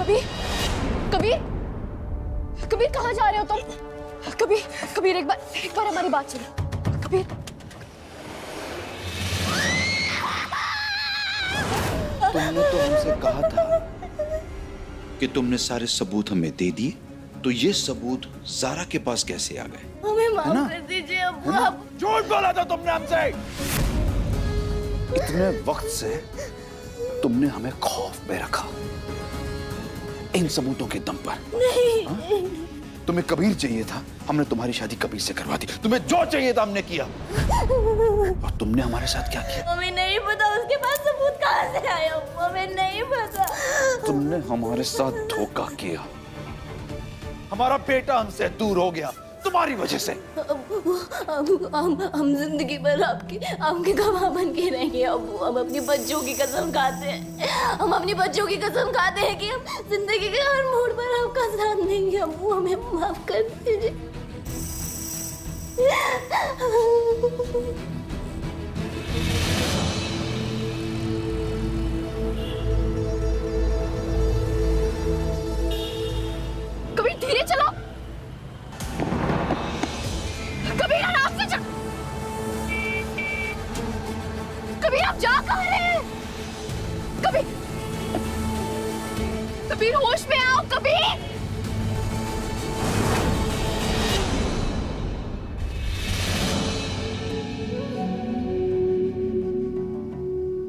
कबीर, कबीर, कबीर कहाँ जा रहे हो तुम? कबीर, कबीर एक बार हमारी बात सुनो। कबीर, तुमने तो हमसे कहा था कि तुमने सारे सबूत हमें दे दिए, तो ये सबूत ज़ारा के पास कैसे आ गए? हमें माफ कर दीजिए अब्बू। आप झूठ बोला था तुमने हमसे। इतने वक्त से तुमने हमें खौफ में रखा, इन सबूतों के दम पर। नहीं। हा? तुम्हें कबीर चाहिए था, हमने तुम्हारी शादी कबीर से करवा दी। तुम्हें जो चाहिए था हमने किया, और तुमने हमारे साथ क्या किया? हमें नहीं पता उसके पास सबूत कहाँ से आया। हमें नहीं पता। तुमने हमारे साथ धोखा किया, हमारा बेटा हमसे दूर हो गया तुम्हारी वजह से। अब्बू, हम जिंदगी भर आपके गवाह बन के रहेंगे अब्बू। हम अपनी बच्चों की कसम खाते हैं, हम अपनी बच्चों की कसम खाते हैं कि हम जिंदगी के हर मोड़ पर आपका साथ देंगे अब्बू। हमें माफ कर दीजिए। कबीर धीरे चलो, कबीर आराम से चल। कबीर आप जा कहाँ रहे हैं? कबीर, कबीर होश में आओ। कबीर,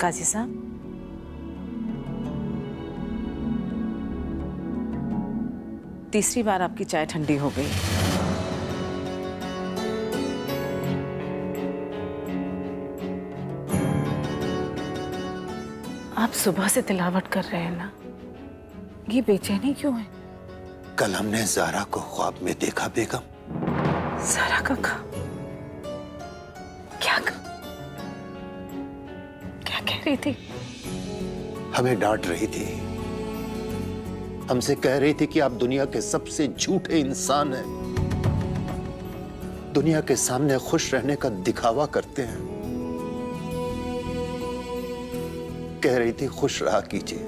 काजी साहब, तीसरी बार आपकी चाय ठंडी हो गई। आप सुबह से तिलावत कर रहे हैं ना, ये बेचैनी क्यों है? कल हमने ज़ारा को ख्वाब में देखा बेगम। ज़ारा का क्या कह रही थी? हमें डांट रही थी, हमसे कह रही थी कि आप दुनिया के सबसे झूठे इंसान हैं, दुनिया के सामने खुश रहने का दिखावा करते हैं। कह रही थी खुश रहा कीजिए,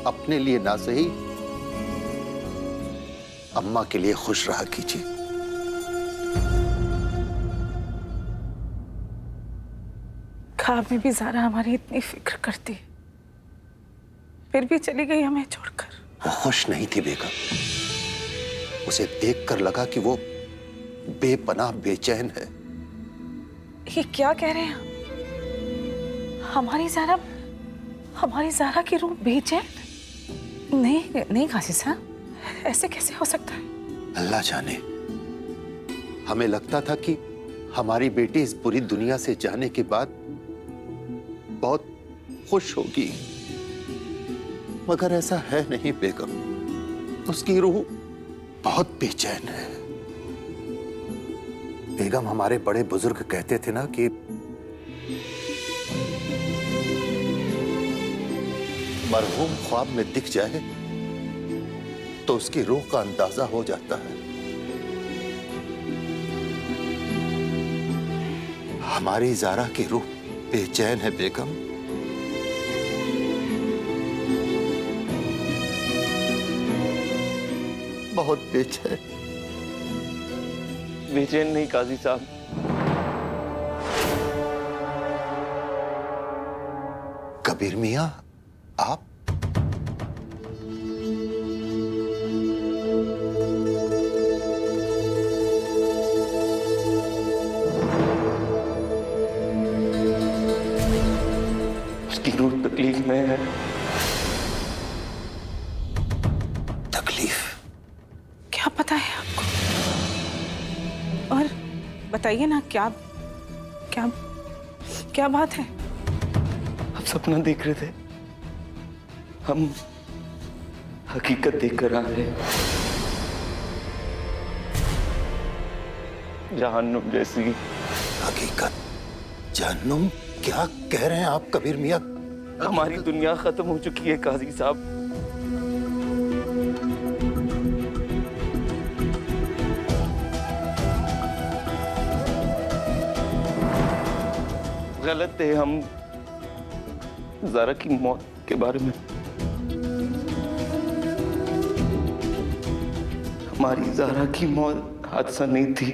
अपने लिए ना सही अम्मा के लिए खुश रहा कीजिए। ख्वाब में भी ज़ारा हमारी इतनी फिक्र करती, फिर भी चली गई हमें छोड़कर। वो खुश नहीं थी बेगम, उसे देखकर लगा कि वो बेपनाह बेचैन है। ये क्या कह रहे हैं? हमारी ज़ारा की रूह बेचैन? नहीं नहीं काजी साहब, ऐसे कैसे हो सकता है? अल्लाह जाने, हमें लगता था कि हमारी बेटी इस बुरी दुनिया से जाने के बाद बहुत खुश होगी, मगर ऐसा है नहीं बेगम। उसकी रूह बहुत बेचैन है। बेगम, हमारे बड़े बुजुर्ग कहते थे ना कि मरहूम ख्वाब में दिख जाए तो उसकी रूह का अंदाजा हो जाता है। हमारी ज़ारा की रूह बेचैन है बेगम। बहुत बेचैन। बेचैन नहीं काजी साहब, कबीर मियां, आप? उसकी रूह तकलीफ में है। तकलीफ? क्या पता है आपको? और बताइए ना, क्या क्या क्या बात है? हम सपना देख रहे थे, हम हकीकत देखकर आ रहे हैं। जहन्नुम जैसी हकीकत? जहन्नुम? क्या कह रहे हैं आप कबीर मियां? हमारी दुनिया खत्म हो चुकी है काजी साहब। गलत थे हम, ज़ारा की मौत के बारे में। हमारी ज़ारा की मौत हादसा नहीं थी।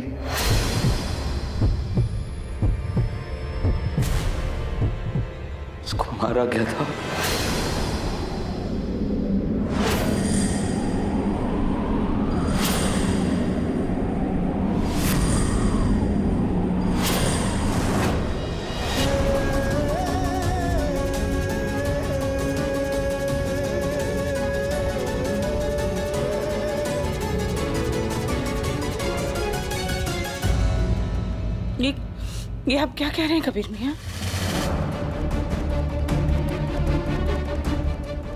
उसको मारा गया था। ये आप क्या कह रहे हैं कबीर मियाँ?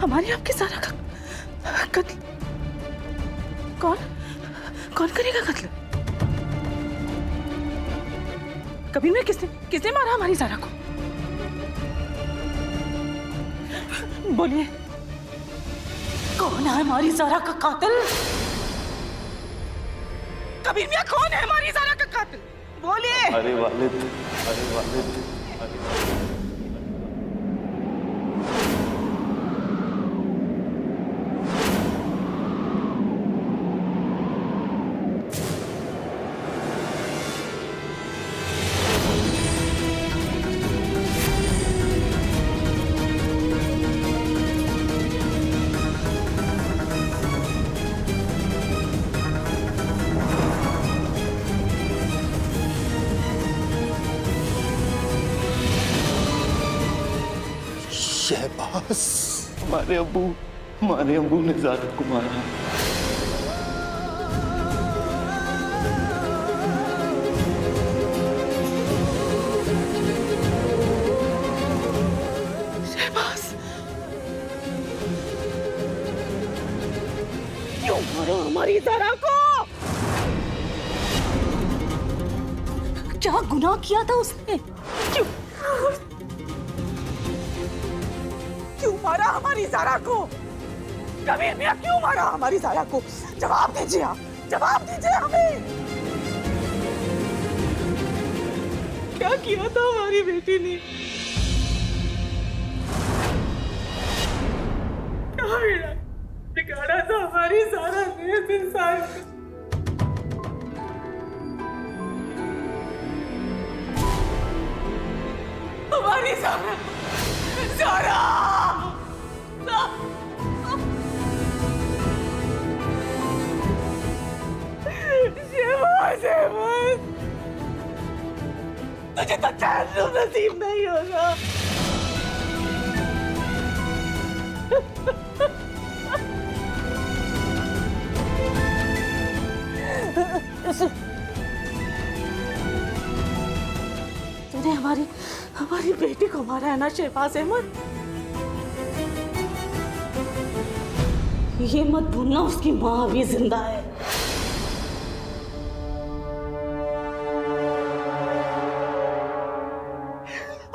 हमारी आपकी ज़ारा का कत्ल कौन करेगा कत्ल? कबीर मियाँ किसने मारा हमारी ज़ारा को? बोलिए, कौन है हमारी ज़ारा का कातिल? कबीर मियाँ, कौन है हमारी ज़ारा का कातिल? बोलिए। अरे वालिद, शहबाज, हमारे अब्बू ने ज़ारा को मारा। शहबाज, क्यों मारा हमारी ज़ारा को? क्या गुनाह किया था उसने? क्यों मारा हमारी ज़ारा को? कबीर मियाँ, क्यों मारा हमारी ज़ारा को? जवाब दीजिए आप, जवाब दीजिए हमें। क्या किया था हमारी बेटी ने? क्या बिगाड़ा था हमारी ज़ारा ने इस इंसान को? हमारी ज़ारा, ज़ारा! शहबाज, तुझे तो चैन नसीब नहीं होगा। तूने हमारी बेटी को मारा है ना शहबाज अहमद? ये मत भूलना, उसकी माँ अभी जिंदा है।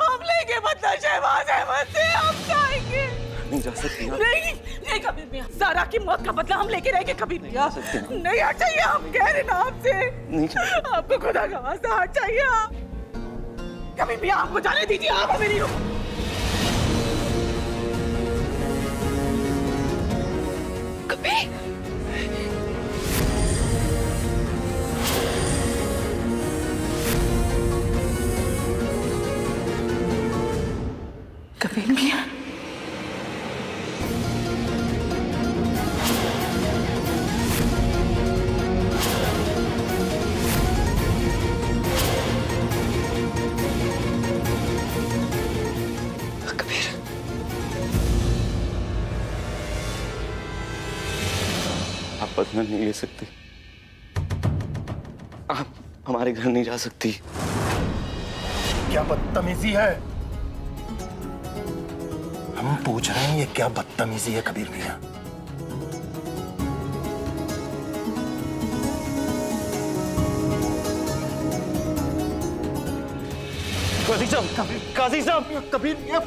हम लेंगे बदला शहबाज अहमद से, हम जाएंगे। नहीं जा सकती। नहीं कबीर मियाँ, ज़ारा की मौत का बदला हम लेके रहेंगे कबीर मियाँ। नहीं, हट जाइए, हम कह रहे ना आपसे। नहीं आपको खुदा का वास्ता हट जाइए आप। कबीर मियाँ, आपको जाने दीजिए, आप हमें नहीं रोको। कबीर मियाँ, आप बदला नहीं ले सकते। आप हमारे घर नहीं जा सकती। क्या बदतमीजी है? हम पूछ रहे हैं, ये क्या बदतमीजी है कबीर मियाँ? काजी साहब, कबीर मियाँ,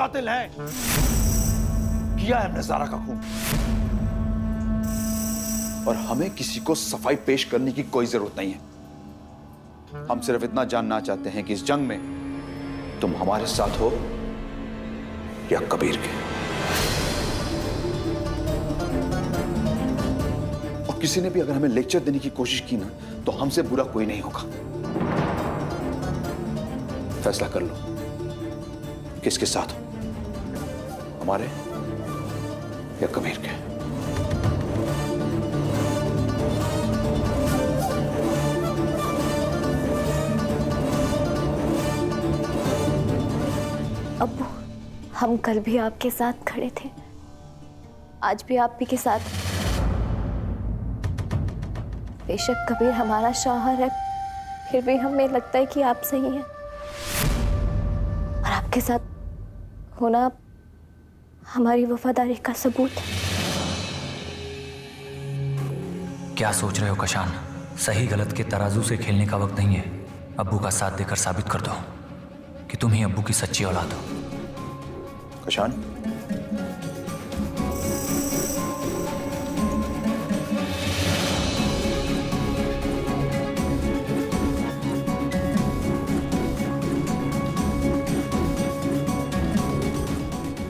कातिल हैं। किया है हमने ज़ारा का खून, और हमें किसी को सफाई पेश करने की कोई जरूरत नहीं है। हम सिर्फ इतना जानना चाहते हैं कि इस जंग में तुम हमारे साथ हो या कबीर के। और किसी ने भी अगर हमें लेक्चर देने की कोशिश की ना, तो हमसे बुरा कोई नहीं होगा। फैसला कर लो, किसके साथ हो, हमारे या कबीर के। अब्बू, हम कल भी आपके साथ खड़े थे, आज भी आप ही के साथ। बेशक कबीर हमारा शौहर है, फिर भी हमें लगता है कि आप सही हैं, और आपके साथ होना हमारी वफादारी का सबूत है। क्या सोच रहे हो कशान? सही गलत के तराजू से खेलने का वक्त नहीं है। अब्बू का साथ देकर साबित कर दो कि तुम ही अब्बू की सच्ची औलाद हो। कशान,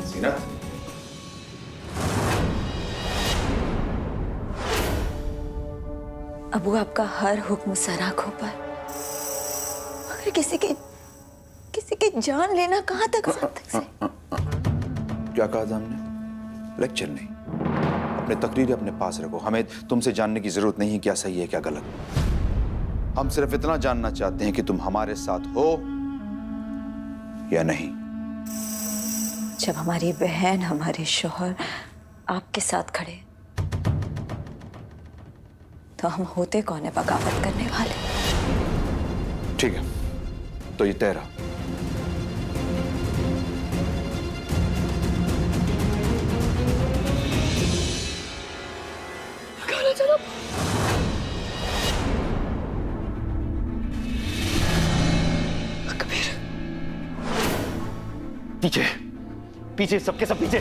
सीनत, अबू आपका हर हुक्म सर आंखों पर, मगर किसी की जान लेना कहां तक सकते? क्या कहा था हमने? लेक्चर नहीं, अपने तकरीरें अपने पास रखो। हमें तुमसे जानने की जरूरत नहीं है क्या सही है क्या गलत। हम सिर्फ इतना जानना चाहते हैं कि तुम हमारे साथ हो या नहीं। जब हमारी बहन, हमारे शौहर आपके साथ खड़े, तो हम होते कौन है बगावत करने वाले? ठीक है, तो ये तेरा। कबीर, पीछे पीछे, सबके सब पीछे।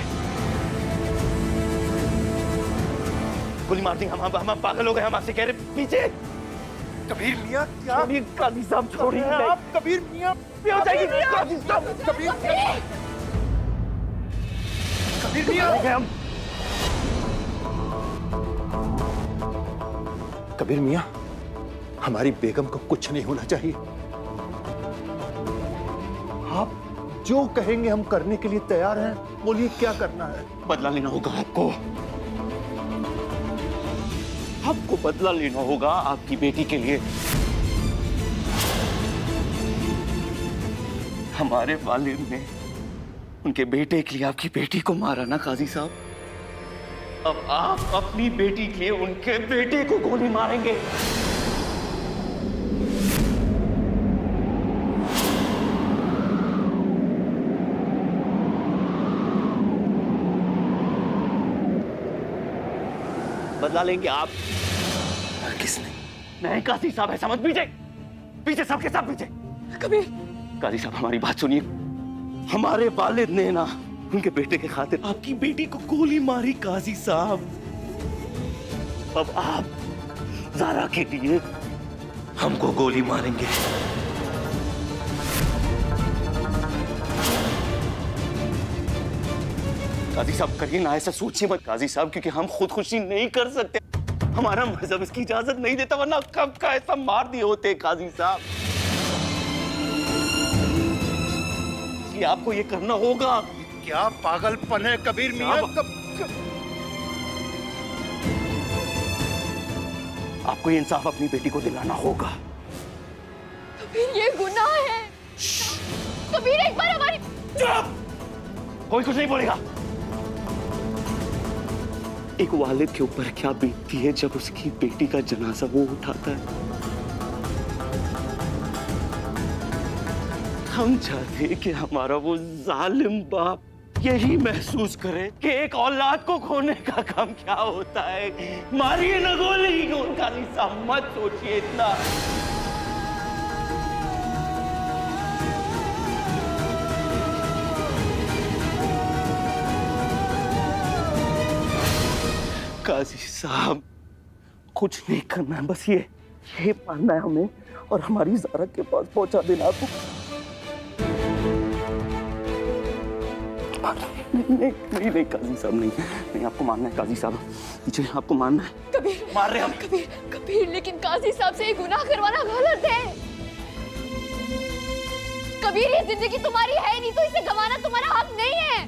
गोली मार दी, हम पागल हो गए। हम आपसे कह रहे पीछे। कबीर मियां, क्या काजी साहब छोड़िए आप? कबीर मियां हो जाएगी काजी साहब। कबीर मियां, हम कबीर मियां, हमारी बेगम को कुछ नहीं होना चाहिए। आप जो कहेंगे हम करने के लिए तैयार हैं। बोलिए क्या करना है? बदला लेना होगा आपको। आपको बदला लेना होगा आपकी बेटी के लिए। हमारे वालिद ने उनके बेटे के लिए आपकी बेटी को मारा ना काजी साहब। अब आप अपनी बेटी के लिए उनके बेटे को गोली मारेंगे। बदला लेंगे आप। किसने? नहीं काजी साहब, ऐसा मत। पीछे पीछे, सबके सब पीछे। कबीर, काजी साहब हमारी बात सुनिए। हमारे वालिद ने ना उनके बेटे के खातिर आपकी बेटी को गोली मारी काजी साहब। अब आप ज़ारा के लिए हमको गोली मारेंगे। काजी साहब करिए ना, ऐसा सोचिए मत काजी साहब, क्योंकि हम खुदकुशी नहीं कर सकते। हमारा मजहब इसकी इजाजत नहीं देता, वरना कब का ऐसा मार दिए होते काजी साहब। इसलिए आपको ये करना होगा। क्या पागलपन है कबीर मियां? आपको ये इंसाफ अपनी बेटी को दिलाना होगा। कबीर, ये गुनाह है। कबीर, एक बार हमारी। चुप! कोई कुछ नहीं बोलेगा। एक वालिद के ऊपर क्या बीतती है जब उसकी बेटी का जनाजा वो उठाता है। हम चाहते हैं कि हमारा वो जालिम बाप यही महसूस करे कि एक औलाद को खोने का काम क्या होता है। मारिए ना गोली, उनका लिसा मत सोचिए इतना। काजी साहब, कुछ नहीं करना है, बस ये मानना है हमें और हमारी ज़ारा के पास पहुंचा देना आपको। नहीं काजी साहब, नहीं आपको मानना है काजी साहब, पीछे आपको मानना है। कबीर, मार रहे हम। कबीर, लेकिन काजी साहब से ये गुनाह करवाना गलत है। कबीर, ये जिंदगी तुम्हारी है नहीं तो इसे गंवाना तुम्हारा हक नहीं है।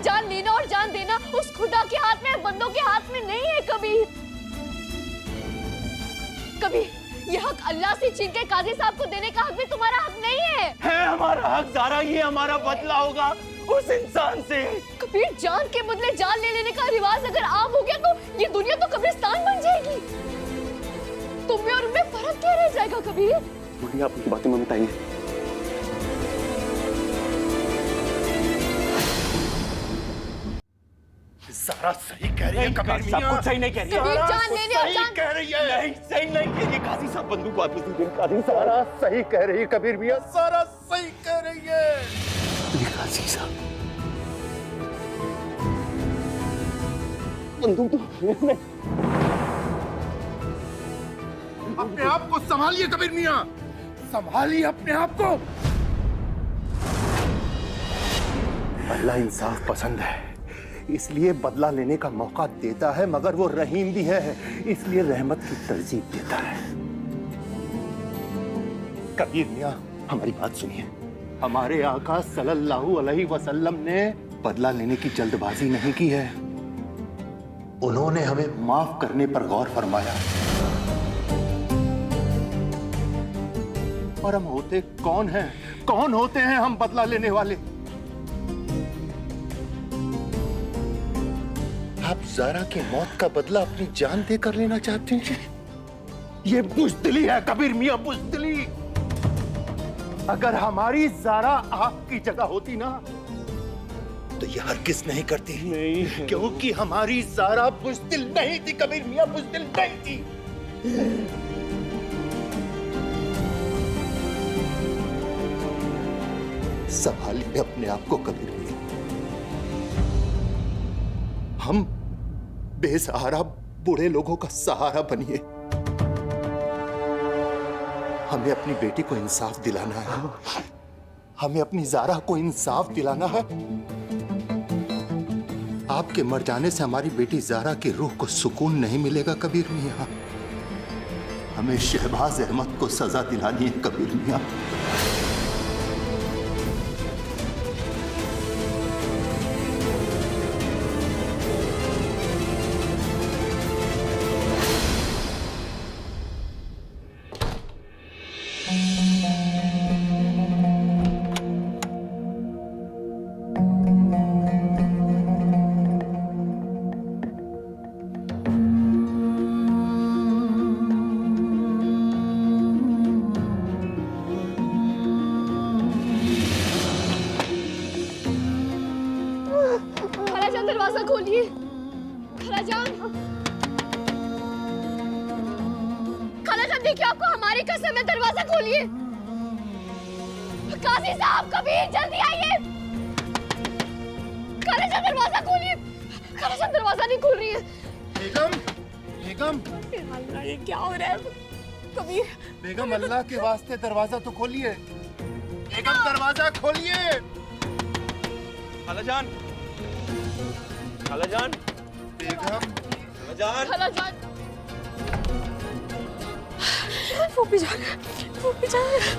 जान लेना और जान देना उस खुदा के हाथ में है, बंदों के हाथ में नहीं है। कबीर, ये हक अल्लाह से छीन के काजी साहब को देने का हक भी तुम्हारा हक नहीं है। हमारा हक ज़ारा, ये हमारा बदला होगा उस इंसान से। कबीर, जान के बदले जान ले लेने का रिवाज अगर आम हो गया तो ये दुनिया तो कब्रिस्तान बन जाएगी। तुम में और उनमें फर्क क्या रह जाएगा? कबीर, बोलिए, आप उनकी बातें में बताइए। ज़ारा सही कह रही है कबीर मियां। कुछ सही नहीं कह रही है। कबीर, जान लेने और जान कह रही है। नहीं, सही नहीं कह रही है। काजी साहब, बंदूक वापस दीजिए। काजी साहब, ज़ारा सही कह रही है कबीर मियां, ज़ारा सही कह रही है। काजी साहब, बंदूक तो नहीं। अपने आप को संभालिए कबीर मियां, संभालिए अपने आप को। अल्लाह इंसाफ पसंद है, इसलिए बदला लेने का मौका देता है, मगर वो रहीम भी है, इसलिए रहमत की तरजीह देता है। कबीर मियां, हमारी बात सुनिए। हमारे आका सल्लल्लाहु अलैहि वसल्लम ने बदला लेने की जल्दबाजी नहीं की है, उन्होंने हमें माफ करने पर गौर फरमाया। और हम होते कौन हैं? कौन होते हैं हम बदला लेने वाले? आप ज़ारा की मौत का बदला अपनी जान देकर लेना चाहते हैं? ये बुज़दिली है कबीर मियां, बुज़दिली। अगर हमारी ज़ारा आपकी जगह होती ना तो ये हरगिज़ नहीं करती। नहीं, क्योंकि हमारी ज़ारा बुज़दिल नहीं थी कबीर मियां, बुज़दिल नहीं थी। संभालिए अपने आप को कबीर मियां। हम बेसहारा बूढ़े लोगों का सहारा बनिए। हमें अपनी बेटी को इंसाफ दिलाना है, हमें अपनी ज़ारा को इंसाफ दिलाना है। आपके मर जाने से हमारी बेटी ज़ारा की रूह को सुकून नहीं मिलेगा कबीर मियां। हमें शहबाज अहमद को सजा दिलानी है कबीर मियां। दरवाजा खोलिए। खालाजान, खालाजान देखिए, आपको हमारी कसम है, दरवाजा खोलिए। काजी साहब, कबीर, जल्दी आइए। खालाजान, दरवाजा खोलिए। खालाजान, दरवाजा नहीं खोल रही है। बेगम, बेगम, ये क्या हो रहा है? कबीर, बेगम, अल्लाह के वास्ते दरवाजा तो खोलिए। बेगम, दरवाजा खोलिए। खालाजान, खालाजान, बेगम, खालाजान, खालाजान, वो भी जा रहा है, वो भी जा रहा है।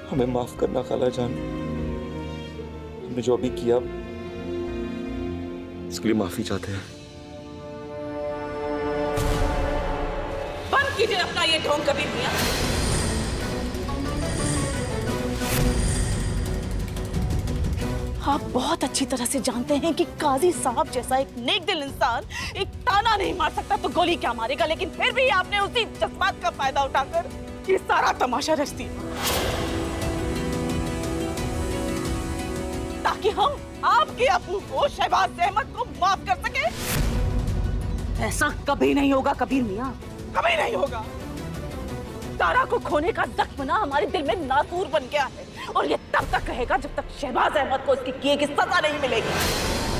हमें माफ करना खालाजान, हमने जो अभी किया इसके लिए माफी चाहते हैं। बंद कीजिए अपना ये ढोंग कबीर मियां। आप बहुत अच्छी तरह से जानते हैं कि काजी साहब जैसा एक नेक दिल इंसान एक ताना नहीं मार सकता तो गोली क्या मारेगा, लेकिन फिर भी आपने उसी जज्बात का फायदा उठाकर ये सारा तमाशा रच दिया ताकि हम आपके अब्बू को, शहबाज अहमद को माफ कर सके। ऐसा कभी नहीं होगा कबीर मियां, कभी नहीं होगा। तारा को खोने का जख्म ना हमारे दिल में नासूर बन गया है, और ये तब तक रहेगा जब तक शहबाज अहमद को इसकी किए की सजा नहीं मिलेगी।